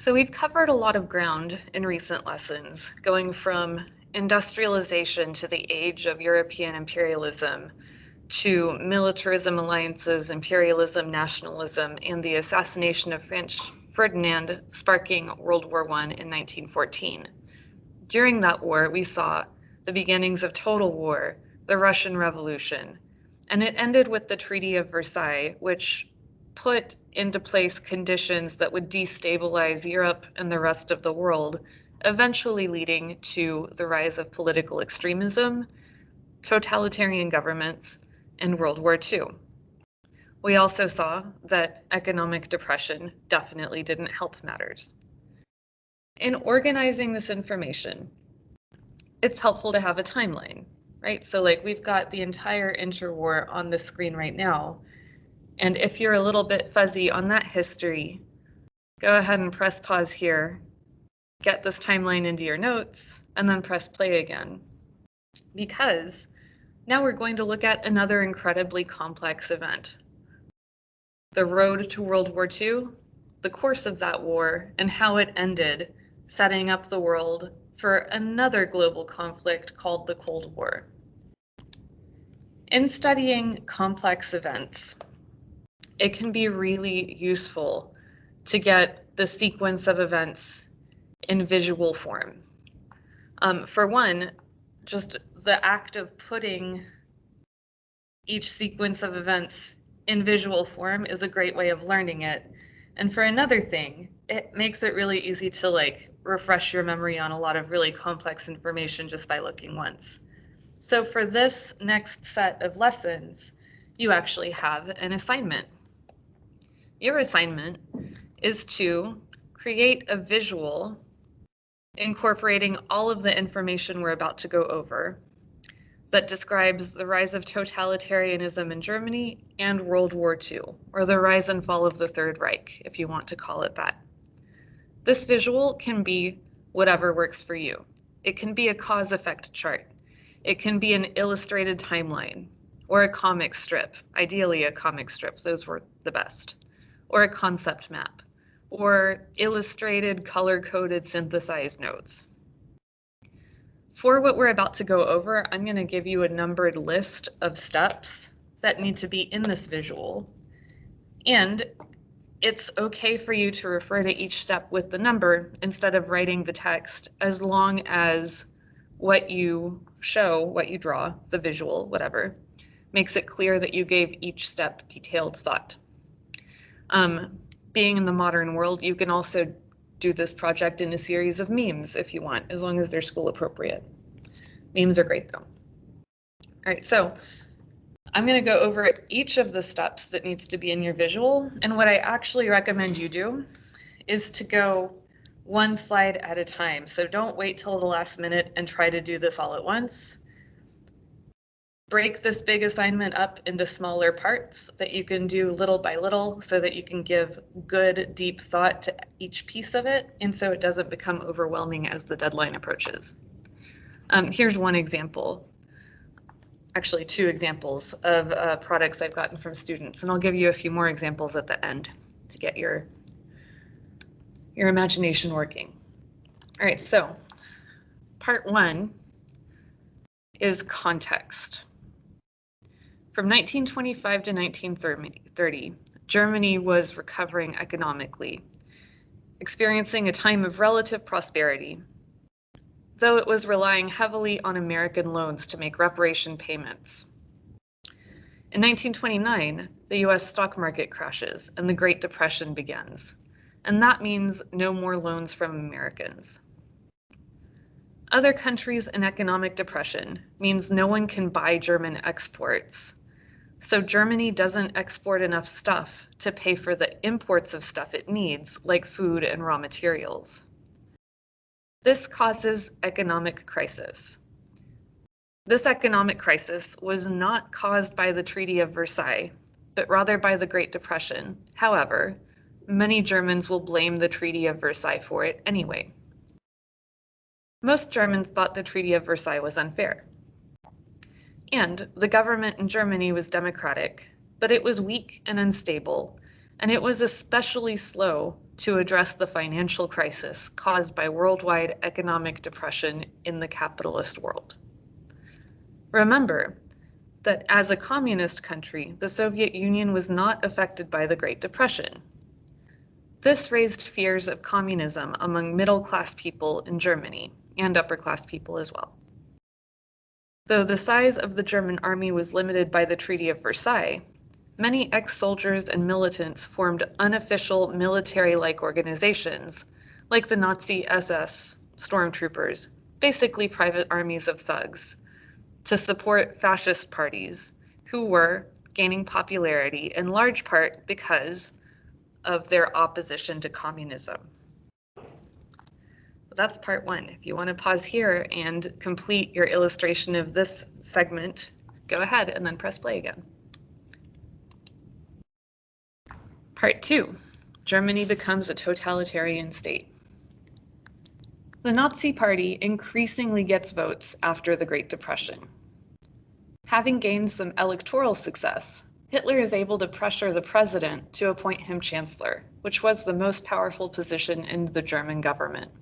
So we've covered a lot of ground in recent lessons, going from industrialization to the age of European imperialism, to militarism alliances, imperialism, nationalism, and the assassination of French Ferdinand, sparking World War I in 1914. During that war, we saw the beginnings of total war, the Russian Revolution, and it ended with the Treaty of Versailles, which put into place conditions that would destabilize Europe and the rest of the world, eventually leading to the rise of political extremism, totalitarian governments, and World War II. We also saw that economic depression definitely didn't help matters. In organizing this information, it's helpful to have a timeline, right? So like we've got the entire interwar on the screen right now. And if you're a little bit fuzzy on that history, go ahead and press pause here, get this timeline into your notes, and then press play again. Because now we're going to look at another incredibly complex event. The road to World War II, the course of that war, and how it ended, setting up the world for another global conflict called the Cold War. In studying complex events, it can be really useful to get the sequence of events in visual form. For one, just the act of putting each sequence of events in visual form is a great way of learning it. And for another thing, it makes it really easy to like refresh your memory on a lot of really complex information just by looking once. So for this next set of lessons, you actually have an assignment. Your assignment is to create a visual incorporating all of the information we're about to go over that describes the rise of totalitarianism in Germany and World War II, or the rise and fall of the Third Reich, if you want to call it that. This visual can be whatever works for you. It can be a cause-effect chart. It can be an illustrated timeline, or a comic strip, ideally a comic strip, those were the best, or a concept map, or illustrated, color-coded, synthesized notes. For what we're about to go over, I'm going to give you a numbered list of steps that need to be in this visual. And it's okay for you to refer to each step with the number instead of writing the text, as long as what you show, what you draw, the visual, whatever, makes it clear that you gave each step detailed thought. Being in the modern world, you can also do this project in a series of memes if you want, as long as they're school appropriate. Memes are great though. All right, so I'm going to go over each of the steps that needs to be in your visual, and what I actually recommend you do is to go one slide at a time. So don't wait till the last minute and try to do this all at once. Break this big assignment up into smaller parts that you can do little by little so that you can give good, deep thought to each piece of it, and so it doesn't become overwhelming as the deadline approaches. Here's one example, actually two examples of products I've gotten from students, and I'll give you a few more examples at the end to get your imagination working. All right, so part one is context. From 1925 to 1930, Germany was recovering economically, experiencing a time of relative prosperity, though it was relying heavily on American loans to make reparation payments. In 1929, the US stock market crashes and the Great Depression begins, and that means no more loans from Americans. Other countries in economic depression means no one can buy German exports. So Germany doesn't export enough stuff to pay for the imports of stuff it needs, like food and raw materials. This causes economic crisis. This economic crisis was not caused by the Treaty of Versailles, but rather by the Great Depression. However, many Germans will blame the Treaty of Versailles for it anyway. Most Germans thought the Treaty of Versailles was unfair. And the government in Germany was democratic, but it was weak and unstable, and it was especially slow to address the financial crisis caused by worldwide economic depression in the capitalist world. Remember that as a communist country, the Soviet Union was not affected by the Great Depression. This raised fears of communism among middle-class people in Germany, and upper-class people as well. Though the size of the German army was limited by the Treaty of Versailles, many ex-soldiers and militants formed unofficial military-like organizations, like the Nazi SS stormtroopers, basically private armies of thugs, to support fascist parties who were gaining popularity in large part because of their opposition to communism. That's part one. If you want to pause here and complete your illustration of this segment, go ahead and then press play again. Part two, Germany becomes a totalitarian state. The Nazi Party increasingly gets votes after the Great Depression. Having gained some electoral success, Hitler is able to pressure the president to appoint him chancellor, which was the most powerful position in the German government.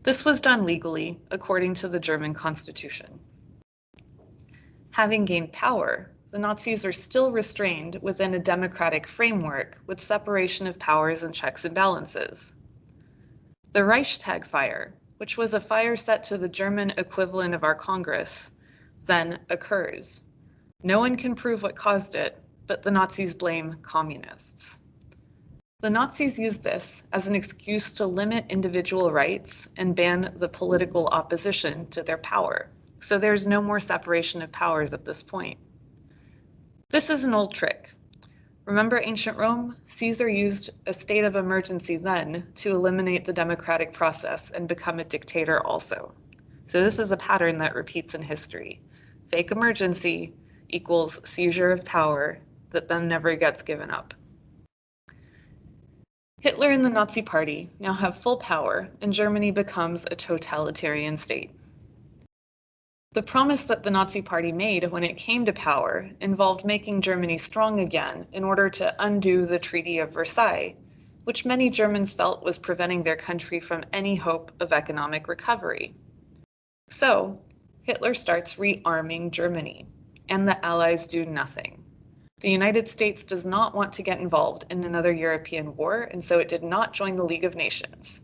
This was done legally, according to the German constitution. Having gained power, the Nazis are still restrained within a democratic framework with separation of powers and checks and balances. The Reichstag fire, which was a fire set to the German equivalent of our Congress, then occurs. No one can prove what caused it, but the Nazis blame communists. The Nazis used this as an excuse to limit individual rights and ban the political opposition to their power. So there's no more separation of powers at this point. This is an old trick. Remember ancient Rome? Caesar used a state of emergency then to eliminate the democratic process and become a dictator also. So this is a pattern that repeats in history. Fake emergency equals seizure of power that then never gets given up. Hitler and the Nazi Party now have full power, and Germany becomes a totalitarian state. The promise that the Nazi Party made when it came to power involved making Germany strong again in order to undo the Treaty of Versailles, which many Germans felt was preventing their country from any hope of economic recovery. So, Hitler starts rearming Germany, and the Allies do nothing. The United States does not want to get involved in another European war, and so it did not join the League of Nations.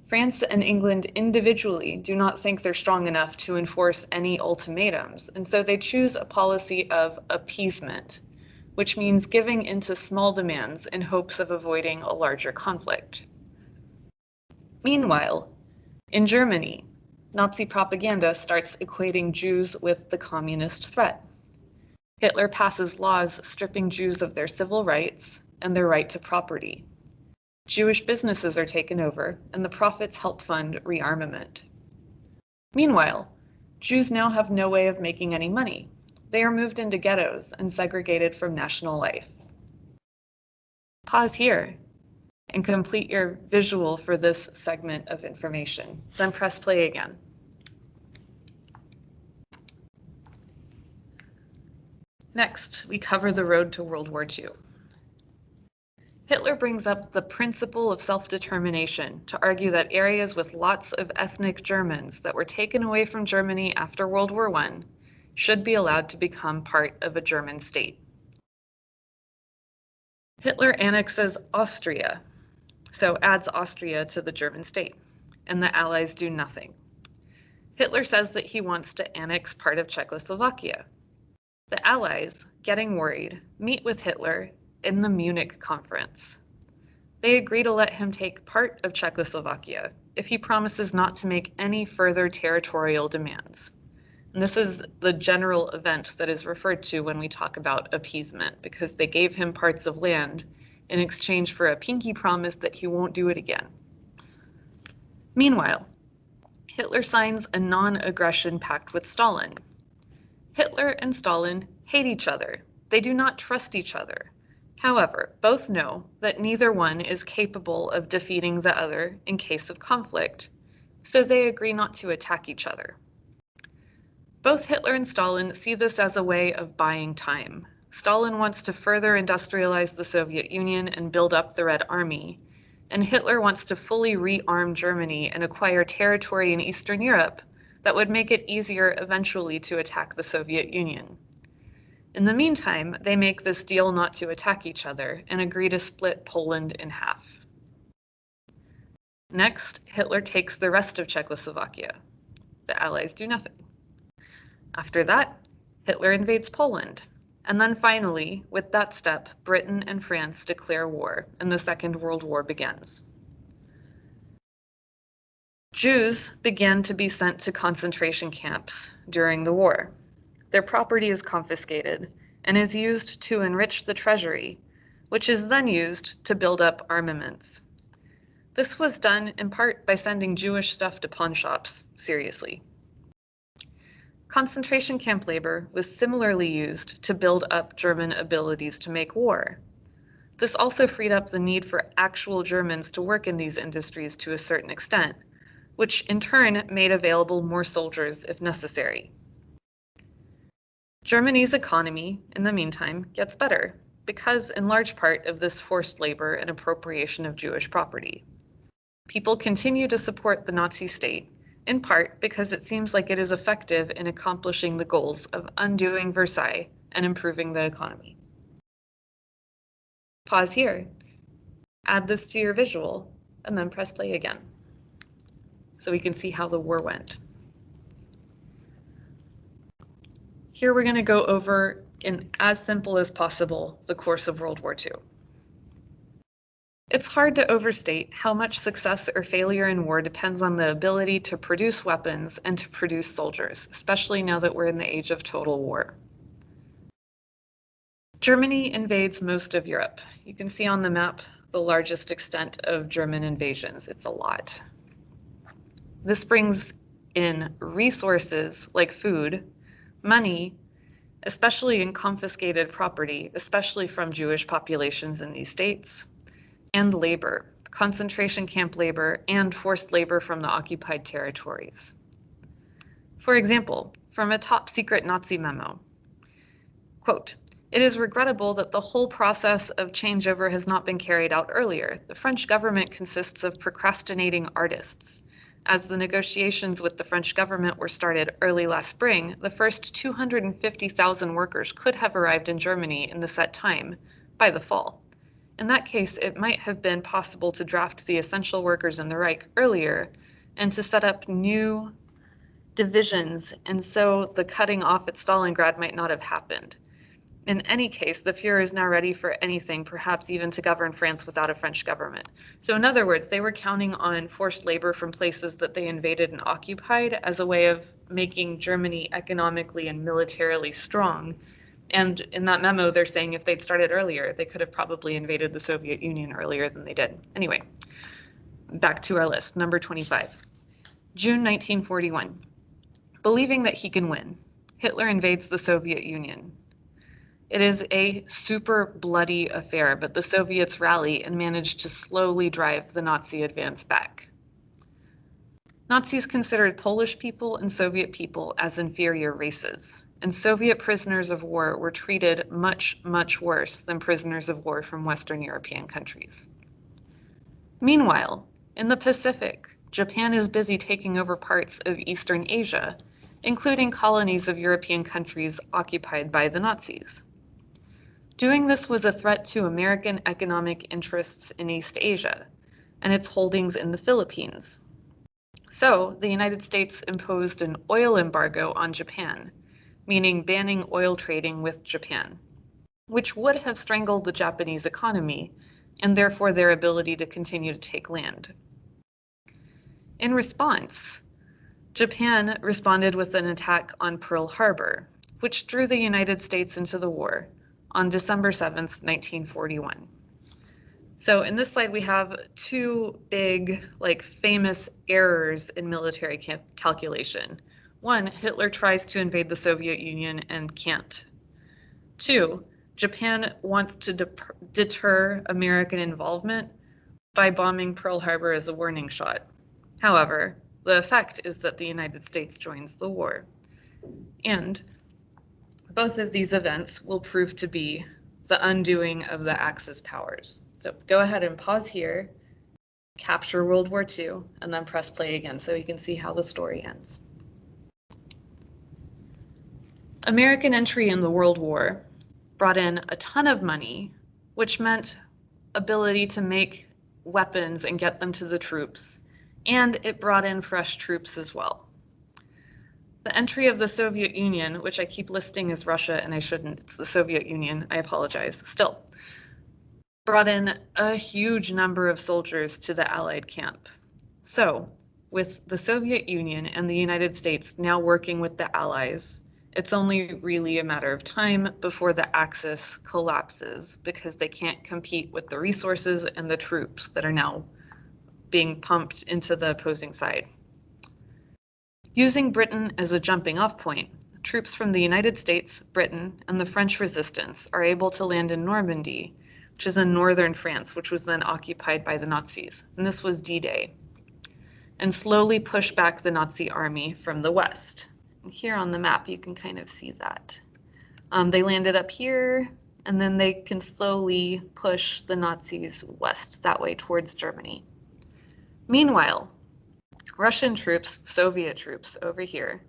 France and England individually do not think they're strong enough to enforce any ultimatums, and so they choose a policy of appeasement, which means giving into small demands in hopes of avoiding a larger conflict. Meanwhile, in Germany, Nazi propaganda starts equating Jews with the communist threat. Hitler passes laws stripping Jews of their civil rights and their right to property. Jewish businesses are taken over, and the profits help fund rearmament. Meanwhile, Jews now have no way of making any money. They are moved into ghettos and segregated from national life. Pause here and complete your visual for this segment of information. Then press play again. Next, we cover the road to World War II. Hitler brings up the principle of self-determination to argue that areas with lots of ethnic Germans that were taken away from Germany after World War I should be allowed to become part of a German state. Hitler annexes Austria, so adds Austria to the German state, and the Allies do nothing. Hitler says that he wants to annex part of Czechoslovakia. The Allies, getting worried, meet with Hitler in the Munich conference. They agree to let him take part of Czechoslovakia if he promises not to make any further territorial demands. And this is the general event that is referred to when we talk about appeasement, because they gave him parts of land in exchange for a pinky promise that he won't do it again. Meanwhile, Hitler signs a non-aggression pact with Stalin. Hitler and Stalin hate each other. They do not trust each other. However, both know that neither one is capable of defeating the other in case of conflict, so they agree not to attack each other. Both Hitler and Stalin see this as a way of buying time. Stalin wants to further industrialize the Soviet Union and build up the Red Army, and Hitler wants to fully rearm Germany and acquire territory in Eastern Europe that would make it easier eventually to attack the Soviet Union. In the meantime, they make this deal not to attack each other and agree to split Poland in half. Next, Hitler takes the rest of Czechoslovakia. The Allies do nothing. After that, Hitler invades Poland. And then finally, with that step, Britain and France declare war, and the Second World War begins. Jews began to be sent to concentration camps during the war. Their property is confiscated and is used to enrich the treasury, which is then used to build up armaments. This was done in part by sending Jewish stuff to pawn shops, seriously. Concentration camp labor was similarly used to build up German abilities to make war. This also freed up the need for actual Germans to work in these industries to a certain extent, which in turn made available more soldiers if necessary. Germany's economy, in the meantime, gets better because in large part of this forced labor and appropriation of Jewish property. People continue to support the Nazi state, in part because it seems like it is effective in accomplishing the goals of undoing Versailles and improving the economy. Pause here, add this to your visual, and then press play again so we can see how the war went. Here we're going to go over, in as simple as possible, the course of World War II. It's hard to overstate how much success or failure in war depends on the ability to produce weapons and to produce soldiers, especially now that we're in the age of total war. Germany invades most of Europe. You can see on the map the largest extent of German invasions. It's a lot. This brings in resources like food, money, especially in confiscated property, especially from Jewish populations in these states, and labor, concentration camp labor, and forced labor from the occupied territories. For example, from a top secret Nazi memo, quote, "It is regrettable that the whole process of changeover has not been carried out earlier. The French government consists of procrastinating artists. As the negotiations with the French government were started early last spring, the first 250,000 workers could have arrived in Germany in the set time, by the fall. In that case, it might have been possible to draft the essential workers in the Reich earlier and to set up new divisions, and so the cutting off at Stalingrad might not have happened. In any case, the Fuhrer is now ready for anything, perhaps even to govern France without a French government." So in other words, they were counting on forced labor from places that they invaded and occupied as a way of making Germany economically and militarily strong. And in that memo, they're saying if they'd started earlier, they could have probably invaded the Soviet Union earlier than they did. Anyway, back to our list, number 25. June 1941. Believing that he can win, Hitler invades the Soviet Union. It is a super bloody affair, but the Soviets rally and manage to slowly drive the Nazi advance back. Nazis considered Polish people and Soviet people as inferior races, and Soviet prisoners of war were treated much, much worse than prisoners of war from Western European countries. Meanwhile, in the Pacific, Japan is busy taking over parts of Eastern Asia, including colonies of European countries occupied by the Nazis. Doing this was a threat to American economic interests in East Asia and its holdings in the Philippines. So the United States imposed an oil embargo on Japan, meaning banning oil trading with Japan, which would have strangled the Japanese economy and therefore their ability to continue to take land. In response, Japan responded with an attack on Pearl Harbor, which drew the United States into the war on December 7th, 1941. So in this slide, we have two big, famous errors in military calculation. One, Hitler tries to invade the Soviet Union and can't. Two, Japan wants to deter American involvement by bombing Pearl Harbor as a warning shot. However, the effect is that the United States joins the war. And both of these events will prove to be the undoing of the Axis powers. So go ahead and pause here capture World War II, and then press play again so you can see how the story ends. American entry in the World War brought in a ton of money, which meant ability to make weapons and get them to the troops, and it brought in fresh troops as well. The entry of the Soviet Union, which I keep listing as Russia and I shouldn't, it's the Soviet Union, I apologize, still, brought in a huge number of soldiers to the Allied camp. So, with the Soviet Union and the United States now working with the Allies, it's only really a matter of time before the Axis collapses because they can't compete with the resources and the troops that are now being pumped into the opposing side. Using Britain as a jumping off point, troops from the United States, Britain, and the French resistance are able to land in Normandy, which is in northern France, which was then occupied by the Nazis. And this was D-Day. And slowly push back the Nazi army from the west. And here on the map, you can kind of see that. They landed up here, and then they can slowly push the Nazis west, that way towards Germany. Meanwhile, Russian troops, Soviet troops over here,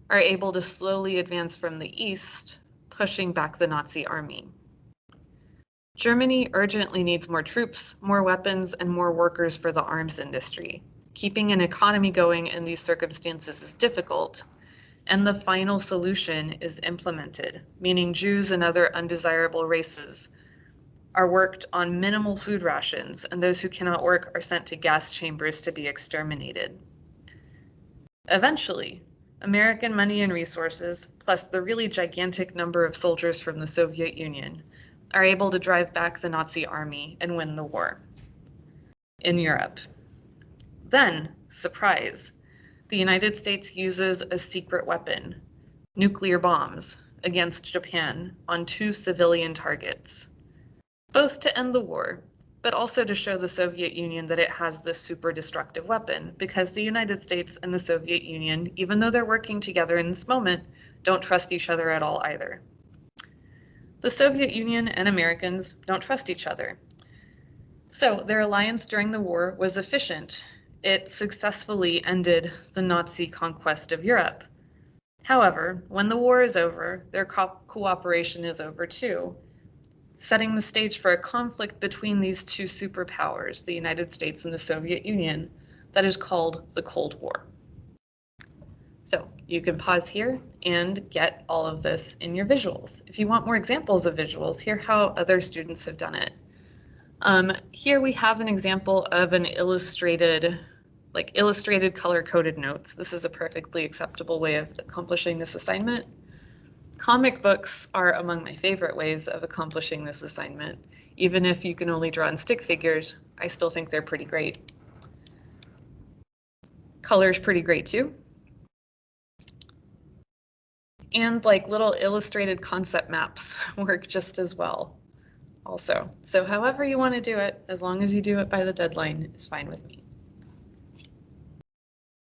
are able to slowly advance from the east, pushing back the Nazi army. Germany urgently needs more troops, more weapons, and more workers for the arms industry. Keeping an economy going in these circumstances is difficult, and the final solution is implemented, meaning Jews and other undesirable races are worked on minimal food rations, and those who cannot work are sent to gas chambers to be exterminated. Eventually, American money and resources, plus the really gigantic number of soldiers from the Soviet Union, are able to drive back the Nazi army and win the war in Europe. Then, surprise, the United States uses a secret weapon, nuclear bombs, against Japan on 2 civilian targets, both to end the war, but also to show the Soviet Union that it has this super destructive weapon, because the United States and the Soviet Union, even though they're working together in this moment, don't trust each other at all either. The Soviet Union and Americans don't trust each other. So their alliance during the war was efficient. It successfully ended the Nazi conquest of Europe. However, when the war is over, their cooperation is over too, setting the stage for a conflict between these two superpowers, the United States and the Soviet Union, that is called the Cold War. So you can pause here and get all of this in your visuals. If you want more examples of visuals, hear how other students have done it. Here we have an example of an illustrated color-coded notes. This is a perfectly acceptable way of accomplishing this assignment. Comic books are among my favorite ways of accomplishing this assignment. Even if you can only draw in stick figures, I still think they're pretty great. Color's pretty great too. And like little illustrated concept maps work just as well also. So however you want to do it, as long as you do it by the deadline, is fine with me.